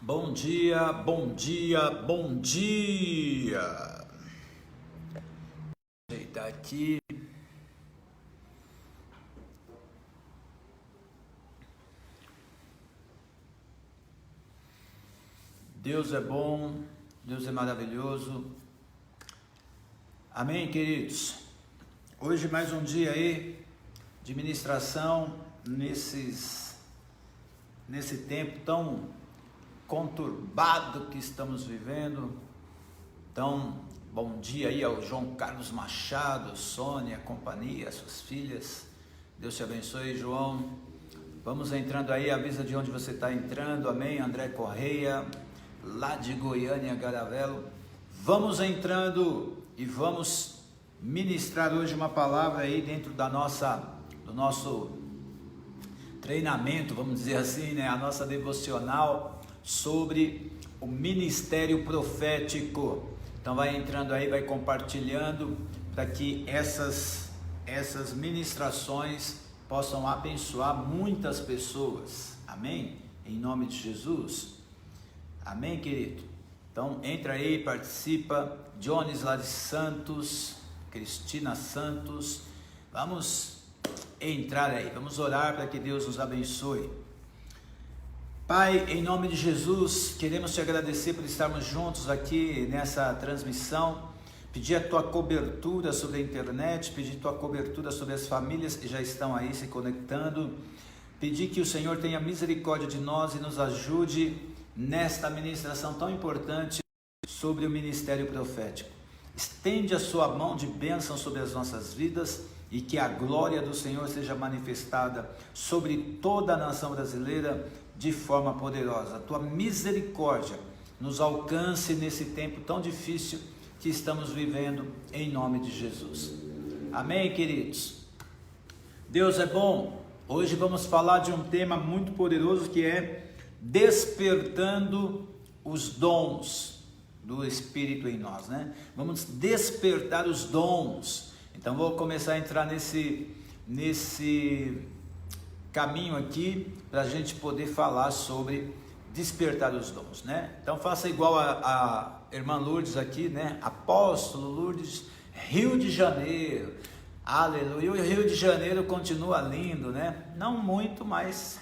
Bom dia, bom dia, bom dia. Vou ajeitar aqui. Deus é bom, Deus é maravilhoso. Amém, queridos? Hoje mais um dia aí de ministração nesse tempo tão conturbado que estamos vivendo. Então, bom dia aí ao João Carlos Machado, Sônia, companhia, suas filhas. Deus te abençoe, João. Vamos entrando aí, avisa de onde você está entrando. Amém, André Correia, lá de Goiânia, Garavelo. Vamos entrando e vamos ministrar hoje uma palavra aí dentro do nosso treinamento, vamos dizer assim, né? A nossa devocional sobre o ministério profético. Então vai entrando aí, vai compartilhando para que essas ministrações possam abençoar muitas pessoas. Amém? Em nome de Jesus. Amém, querido? Então entra aí, participa. Jones lá de Santos, Cristina Santos. Vamos entrar aí, vamos orar para que Deus nos abençoe. Pai, em nome de Jesus, queremos te agradecer por estarmos juntos aqui nessa transmissão, pedir a tua cobertura sobre a internet, pedir a tua cobertura sobre as famílias que já estão aí se conectando, pedir que o Senhor tenha misericórdia de nós e nos ajude nesta ministração tão importante sobre o ministério profético. Estende a sua mão de bênção sobre as nossas vidas e que a glória do Senhor seja manifestada sobre toda a nação brasileira de forma poderosa. A tua misericórdia nos alcance nesse tempo tão difícil que estamos vivendo, em nome de Jesus. Amém, queridos? Deus é bom. Hoje vamos falar de um tema muito poderoso que é despertando os dons do Espírito em nós, né? Vamos despertar os dons. Então vou começar a entrar nesse caminho aqui para a gente poder falar sobre despertar os dons, né? Então faça igual a irmã Lourdes aqui, né? Apóstolo Lourdes, Rio de Janeiro, aleluia. O Rio de Janeiro continua lindo, né? Não muito, mas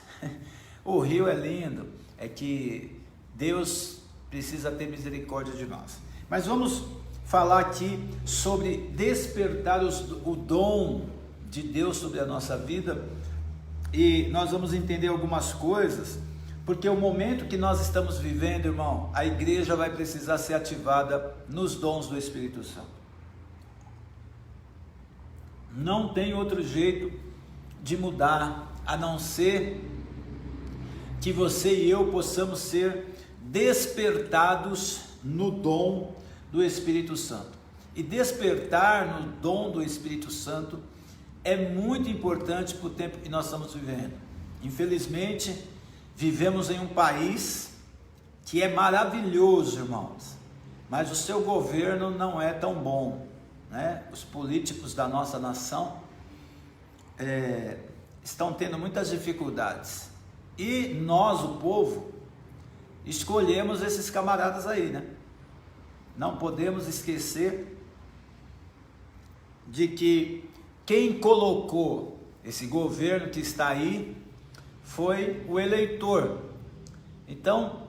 o Rio é lindo. É que Deus precisa ter misericórdia de nós. Mas vamos falar aqui sobre despertar o dom de Deus sobre a nossa vida. E nós vamos entender algumas coisas, porque o momento que nós estamos vivendo, irmão, a igreja vai precisar ser ativada nos dons do Espírito Santo. Não tem outro jeito de mudar, a não ser que você e eu possamos ser despertados no dom do Espírito Santo. E despertar no dom do Espírito Santo é muito importante para o tempo que nós estamos vivendo. Infelizmente, vivemos em um país que é maravilhoso, irmãos, mas o seu governo não é tão bom, né? Os políticos da nossa nação estão tendo muitas dificuldades. E nós, o povo, escolhemos esses camaradas aí, né? Não podemos esquecer de que quem colocou esse governo que está aí foi o eleitor. Então,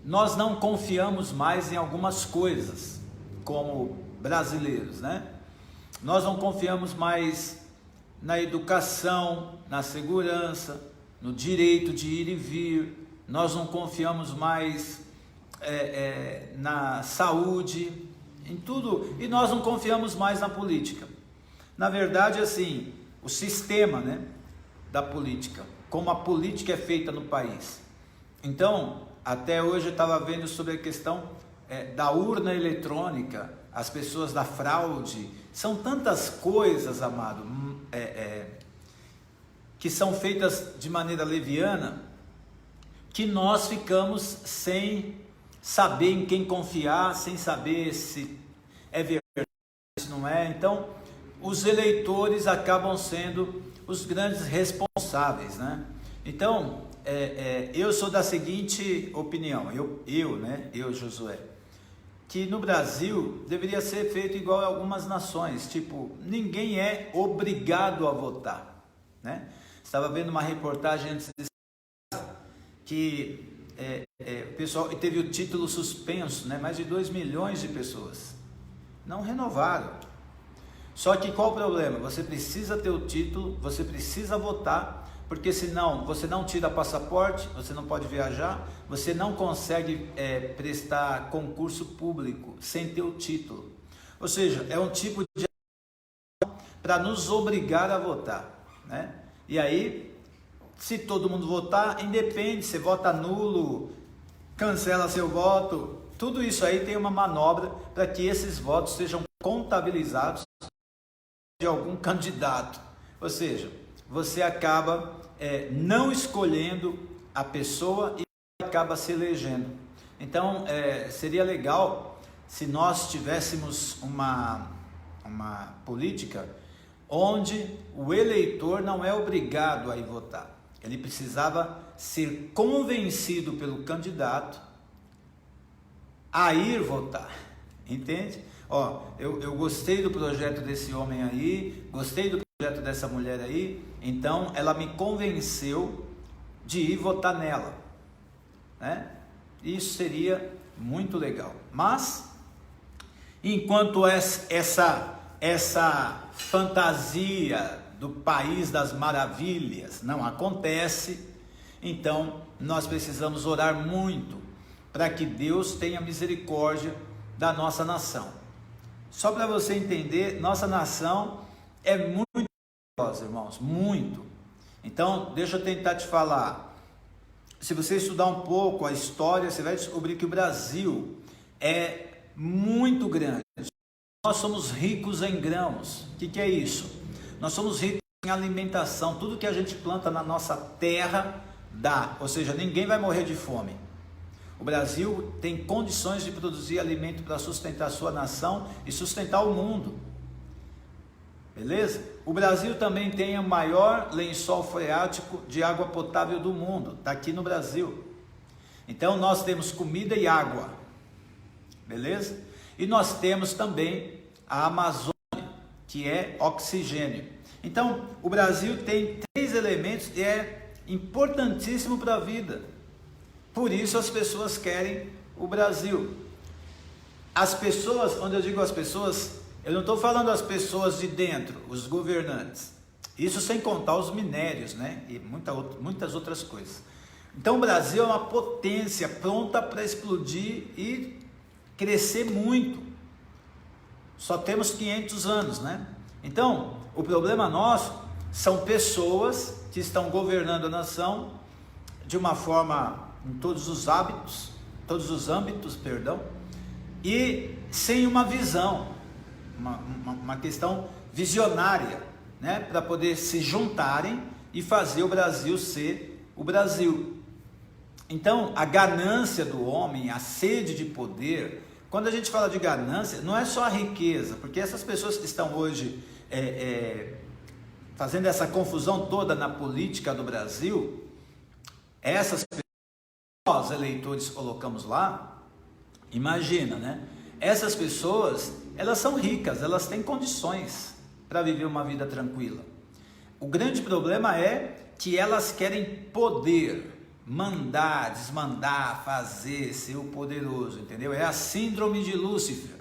nós não confiamos mais em algumas coisas como brasileiros, né? Nós não confiamos mais na educação, na segurança, no direito de ir e vir. Nós não confiamos mais na saúde, em tudo, e nós não confiamos mais na política. Na verdade, assim, o sistema, né, da política, como a política é feita no país. Então, até hoje eu estava vendo sobre a questão da urna eletrônica, as pessoas da fraude, são tantas coisas, amado, que são feitas de maneira leviana, que nós ficamos sem saber em quem confiar, sem saber se é verdade, se não é. Então, os eleitores acabam sendo os grandes responsáveis, né? Então, eu sou da seguinte opinião, eu, Josué, que no Brasil deveria ser feito igual a algumas nações, tipo, ninguém é obrigado a votar, né? Estava vendo uma reportagem antes que o pessoal teve o título suspenso, né? Mais de 2 milhões de pessoas não renovaram. Só que qual o problema? Você precisa ter o título, você precisa votar, porque senão você não tira passaporte, você não pode viajar, você não consegue prestar concurso público sem ter o título. Ou seja, é um tipo de para nos obrigar a votar, né? E aí, se todo mundo votar, independe, você vota nulo, cancela seu voto, tudo isso aí tem uma manobra para que esses votos sejam contabilizados de algum candidato. Ou seja, você acaba não escolhendo a pessoa e acaba se elegendo. Então, seria legal se nós tivéssemos uma política onde o eleitor não é obrigado a ir votar. Ele precisava ser convencido pelo candidato a ir votar, entende? Eu gostei do projeto desse homem aí, gostei do projeto dessa mulher aí, então ela me convenceu de ir votar nela, né? Isso seria muito legal. Mas, enquanto essa fantasia do país das maravilhas não acontece, então nós precisamos orar muito para que Deus tenha misericórdia da nossa nação. Só para você entender, nossa nação é muito perigosa, irmãos, muito. Então, deixa eu tentar te falar. Se você estudar um pouco a história, você vai descobrir que o Brasil é muito grande. Nós somos ricos em grãos. O que é isso? Nós somos ricos em alimentação. Tudo que a gente planta na nossa terra dá. Ou seja, ninguém vai morrer de fome. O Brasil tem condições de produzir alimento para sustentar a sua nação e sustentar o mundo. Beleza? O Brasil também tem o maior lençol freático de água potável do mundo. Está aqui no Brasil. Então nós temos comida e água. Beleza? E nós temos também a Amazônia, que é oxigênio. Então, o Brasil tem 3 elementos que é importantíssimo para a vida. Por isso as pessoas querem o Brasil. As pessoas, quando eu digo as pessoas, eu não estou falando as pessoas de dentro, os governantes. Isso sem contar os minérios, né? E muitas outras coisas. Então o Brasil é uma potência pronta para explodir e crescer muito. Só temos 500 anos, né? Então, o problema nosso são pessoas que estão governando a nação de uma forma em todos os âmbitos, e sem uma visão, uma questão visionária, né? Para poder se juntarem e fazer o Brasil ser o Brasil. Então, a ganância do homem, a sede de poder. Quando a gente fala de ganância, não é só a riqueza, porque essas pessoas que estão hoje fazendo essa confusão toda na política do Brasil, essas pessoas que nós eleitores colocamos lá, imagina, né? Essas pessoas, elas são ricas, elas têm condições para viver uma vida tranquila. O grande problema é que elas querem poder, mandar, desmandar, fazer, ser o poderoso, entendeu? É a síndrome de Lúcifer.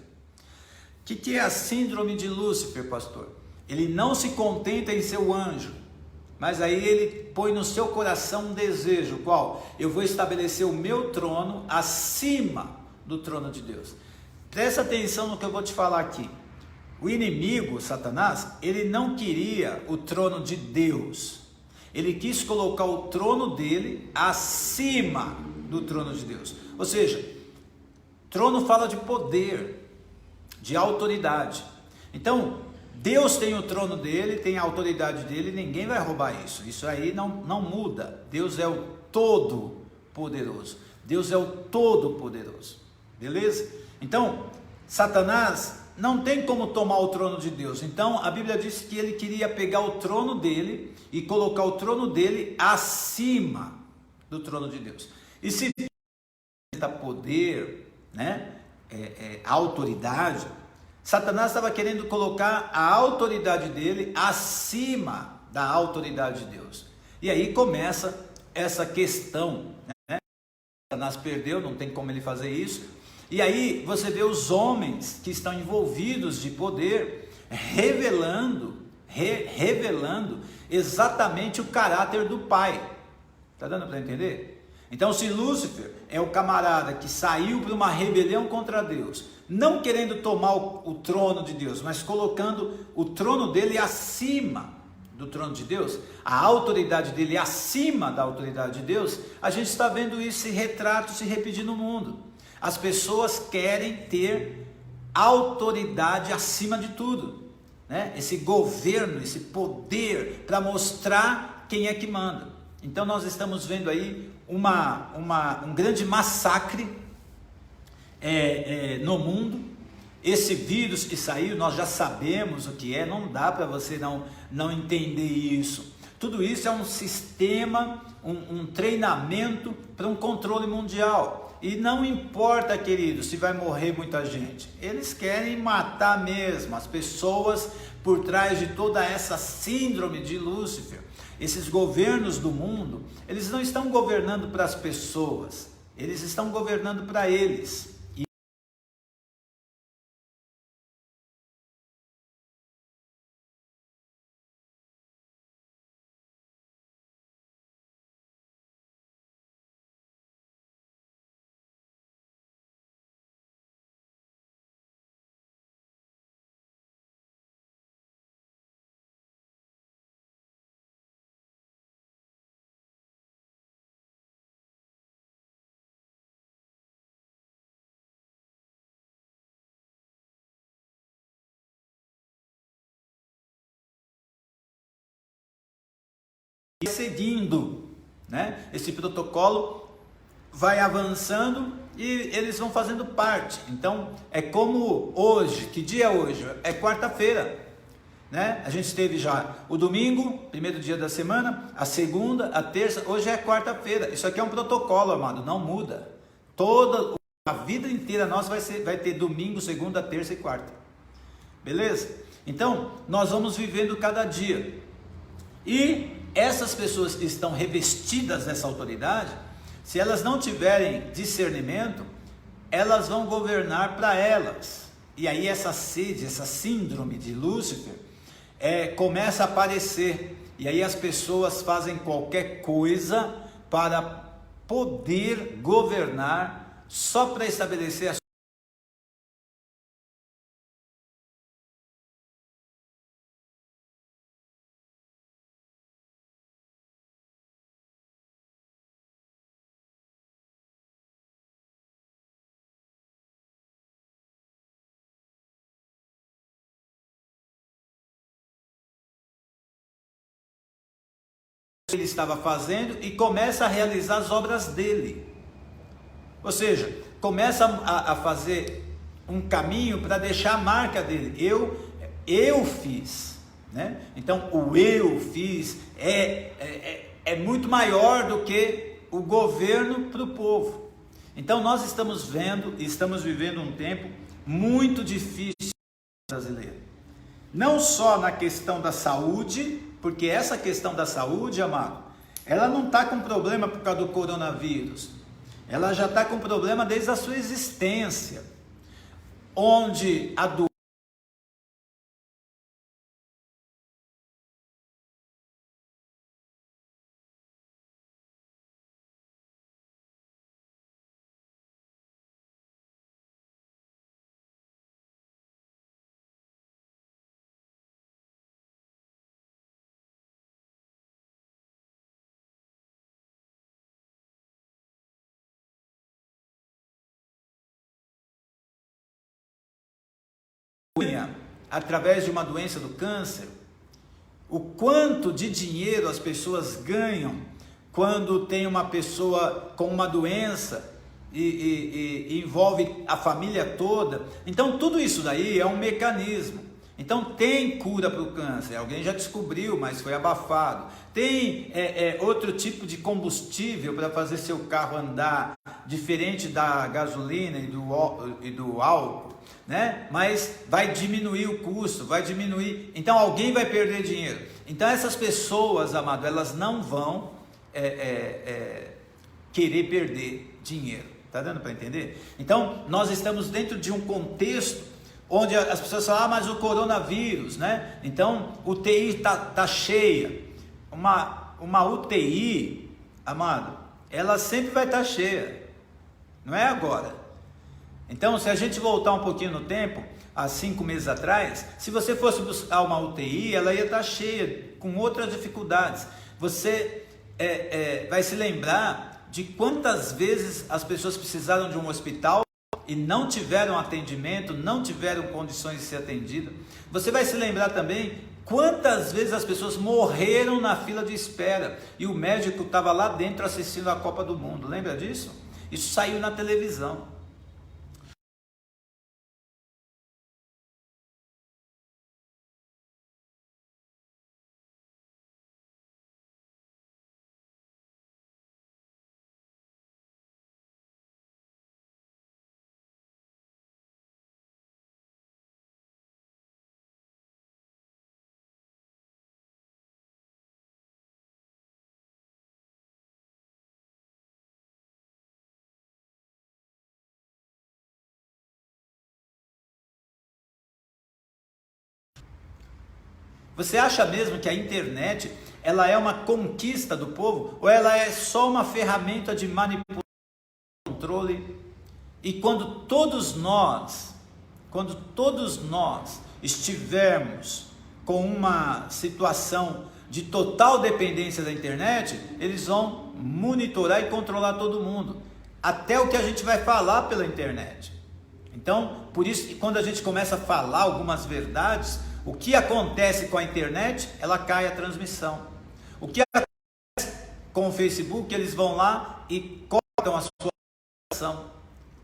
O que é a síndrome de Lúcifer, pastor? Ele não se contenta em ser o anjo, mas aí ele põe no seu coração um desejo, qual? Eu vou estabelecer o meu trono acima do trono de Deus. Presta atenção no que eu vou te falar aqui. O inimigo, Satanás, ele não queria o trono de Deus. Ele quis colocar o trono dele acima do trono de Deus. Ou seja, trono fala de poder, de autoridade. Então, Deus tem o trono dele, tem a autoridade dele, ninguém vai roubar isso. Isso aí não muda. Deus é o Todo-Poderoso. Deus é o Todo-Poderoso. Beleza? Então, Satanás não tem como tomar o trono de Deus. Então a Bíblia diz que ele queria pegar o trono dele e colocar o trono dele acima do trono de Deus. E se dá poder, né, autoridade, Satanás estava querendo colocar a autoridade dele acima da autoridade de Deus. E aí começa essa questão, né? Satanás perdeu, não tem como ele fazer isso. E aí você vê os homens que estão envolvidos de poder revelando exatamente o caráter do Pai. Está dando para entender? Então, se Lúcifer é o camarada que saiu para uma rebelião contra Deus, não querendo tomar o trono de Deus, mas colocando o trono dele acima do trono de Deus, a autoridade dele acima da autoridade de Deus, a gente está vendo esse retrato se repetir no mundo. As pessoas querem ter autoridade acima de tudo, né? Esse governo, esse poder para mostrar quem é que manda. Então nós estamos vendo aí um grande massacre no mundo. Esse vírus que saiu, nós já sabemos o que é, não dá para você não entender isso. Tudo isso é um sistema, um treinamento para um controle mundial. E não importa, querido, se vai morrer muita gente. Eles querem matar mesmo as pessoas por trás de toda essa síndrome de Lúcifer. Esses governos do mundo, eles não estão governando para as pessoas, eles estão governando para eles. Seguindo, né? Esse protocolo vai avançando e eles vão fazendo parte. Então é como hoje, que dia é hoje? É quarta-feira, né? A gente teve já o domingo, primeiro dia da semana, a segunda, a terça, hoje é quarta-feira. Isso aqui é um protocolo, amado, não muda. Toda a vida inteira nossa vai ter domingo, segunda, terça e quarta, beleza? Então nós vamos vivendo cada dia. E essas pessoas que estão revestidas dessa autoridade, se elas não tiverem discernimento, elas vão governar para elas. E aí essa sede, essa síndrome de Lúcifer começa a aparecer. E aí as pessoas fazem qualquer coisa para poder governar, só para estabelecer a ele estava fazendo e começa a realizar as obras dele. Ou seja, começa a fazer um caminho para deixar a marca dele. Eu fiz, né? Então o eu fiz é muito maior do que o governo para o povo. Então nós estamos vivendo um tempo muito difícil brasileiro. Não só na questão da saúde, porque essa questão da saúde, amado, ela não está com problema por causa do coronavírus, ela já está com problema desde a sua existência, onde a doença através de uma doença do câncer, o quanto de dinheiro as pessoas ganham quando tem uma pessoa com uma doença e envolve a família toda. Então tudo isso daí é um mecanismo. Então tem cura para o câncer, alguém já descobriu, mas foi abafado. Tem outro tipo de combustível para fazer seu carro andar, diferente da gasolina e do álcool, né? Mas vai diminuir o custo, vai diminuir. Então alguém vai perder dinheiro. Então essas pessoas, amado, elas não vão querer perder dinheiro. Tá dando para entender? Então nós estamos dentro de um contexto onde as pessoas falam, mas o coronavírus, né? Então, UTI tá cheia. Uma UTI, amado, ela sempre vai estar cheia. Não é agora. Então, se a gente voltar um pouquinho no tempo, há 5 meses atrás, se você fosse buscar uma UTI, ela ia estar cheia, com outras dificuldades. Você vai se lembrar de quantas vezes as pessoas precisaram de um hospital e não tiveram atendimento, não tiveram condições de ser atendido. Você vai se lembrar também quantas vezes as pessoas morreram na fila de espera e o médico estava lá dentro assistindo a Copa do Mundo. Lembra disso? Isso saiu na televisão. Você acha mesmo que a internet ela é uma conquista do povo ou ela é só uma ferramenta de manipulação e controle? E quando todos nós estivermos com uma situação de total dependência da internet, eles vão monitorar e controlar todo mundo, até o que a gente vai falar pela internet. Então, por isso que quando a gente começa a falar algumas verdades, o que acontece com a internet? Ela cai a transmissão. O que acontece com o Facebook? Eles vão lá e cortam a sua publicação.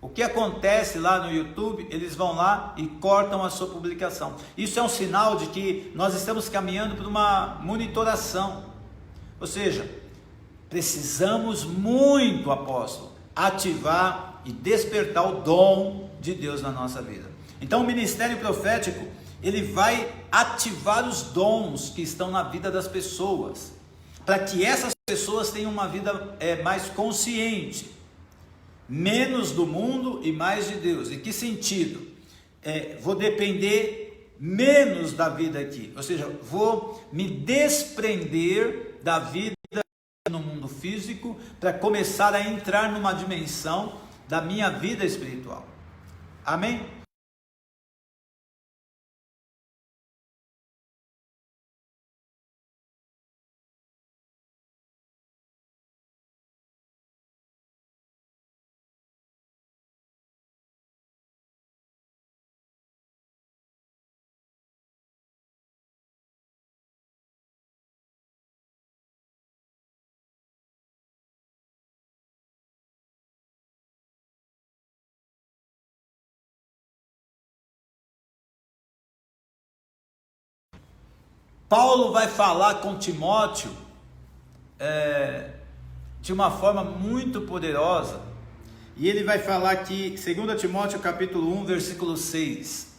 O que acontece lá no YouTube? Eles vão lá e cortam a sua publicação. Isso é um sinal de que nós estamos caminhando para uma monitoração. Ou seja, precisamos muito, apóstolo, ativar e despertar o dom de Deus na nossa vida. Então o ministério profético, ele vai ativar os dons que estão na vida das pessoas, para que essas pessoas tenham uma vida mais consciente, menos do mundo e mais de Deus. Em que sentido? Vou depender menos da vida aqui, ou seja, vou me desprender da vida no mundo físico para começar a entrar numa dimensão da minha vida espiritual. Amém? Paulo vai falar com Timóteo de uma forma muito poderosa, e ele vai falar aqui, 2 Timóteo capítulo 1, versículo 6,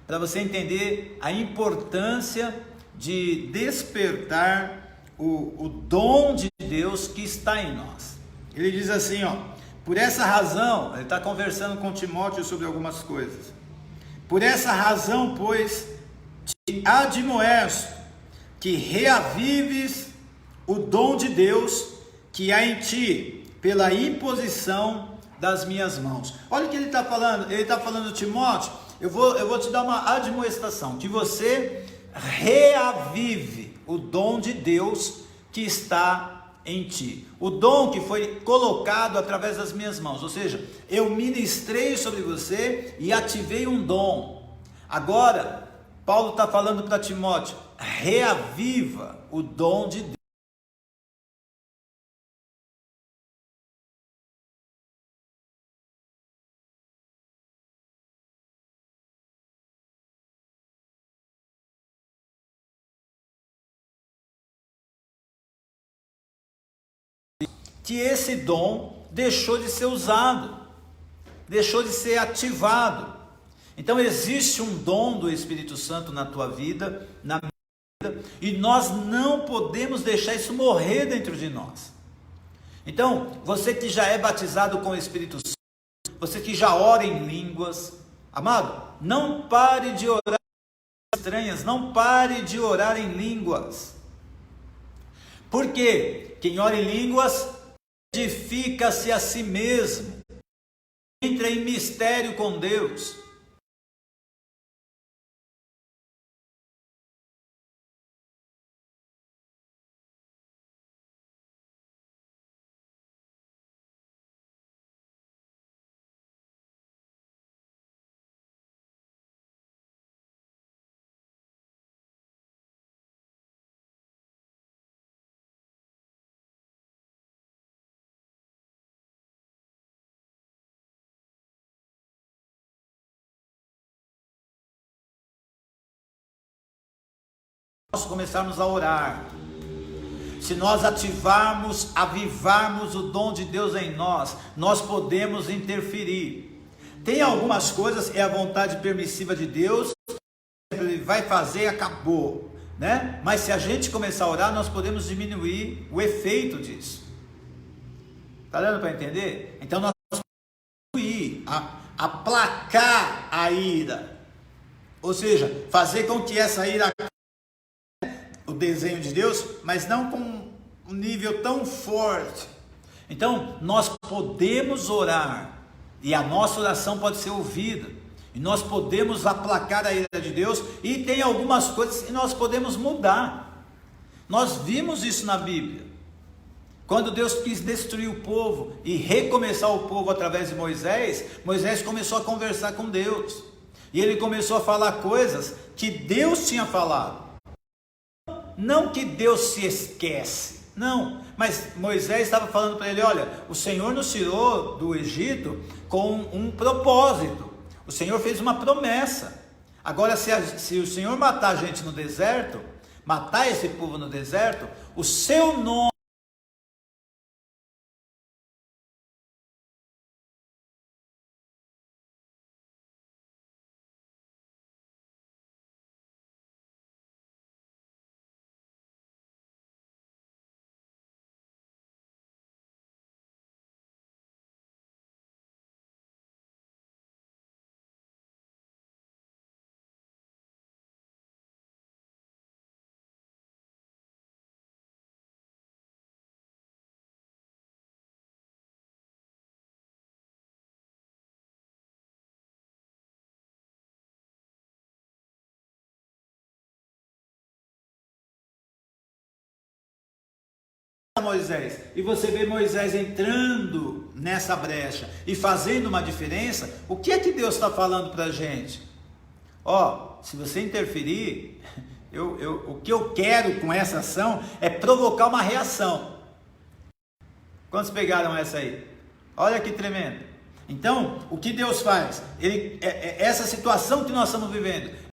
para você entender a importância de despertar o dom de Deus que está em nós. Ele diz assim, por essa razão, ele está conversando com Timóteo sobre algumas coisas. Por essa razão, pois, te admoesto que reavives o dom de Deus que há em ti, pela imposição das minhas mãos. Olha o que ele está falando. Ele está falando, Timóteo, eu vou te dar uma admoestação, que você reavive o dom de Deus que está em ti. O dom que foi colocado através das minhas mãos. Ou seja, eu ministrei sobre você e ativei um dom. Agora, Paulo está falando para Timóteo, reaviva o dom de Deus. que esse dom deixou de ser usado, deixou de ser ativado. Então existe um dom do Espírito Santo na tua vida, na minha vida, e nós não podemos deixar isso morrer dentro de nós. Então, você que já é batizado com o Espírito Santo, você que já ora em línguas, amado, não pare de orar em estranhas, não pare de orar em línguas. Porque quem ora em línguas edifica-se a si mesmo, entra em mistério com Deus. Nós começarmos a orar, se nós ativarmos, avivarmos o dom de Deus em nós, nós podemos interferir. Tem algumas coisas, é a vontade permissiva de Deus, Ele vai fazer e acabou, né? Mas se a gente começar a orar, nós podemos diminuir o efeito disso. Está dando para entender? Então nós podemos diminuir, aplacar a ira, ou seja, fazer com que essa ira, o desenho de Deus, mas não com um nível tão forte. Então nós podemos orar, e a nossa oração pode ser ouvida, e nós podemos aplacar a ira de Deus, e tem algumas coisas que nós podemos mudar. Nós vimos isso na Bíblia, quando Deus quis destruir o povo e recomeçar o povo através de Moisés. Moisés começou a conversar com Deus, e ele começou a falar coisas que Deus tinha falado. Não que Deus se esquece, não, mas Moisés estava falando para ele: olha, o Senhor nos tirou do Egito com um propósito, o Senhor fez uma promessa. Agora se o Senhor matar a gente no deserto, matar esse povo no deserto, o seu nome Moisés, e você vê Moisés entrando nessa brecha e fazendo uma diferença. O que é que Deus está falando para a gente? Se você interferir, o que eu quero com essa ação é provocar uma reação. Quantos pegaram essa aí? Olha que tremendo. Então, o que Deus faz? Essa situação que nós estamos vivendo,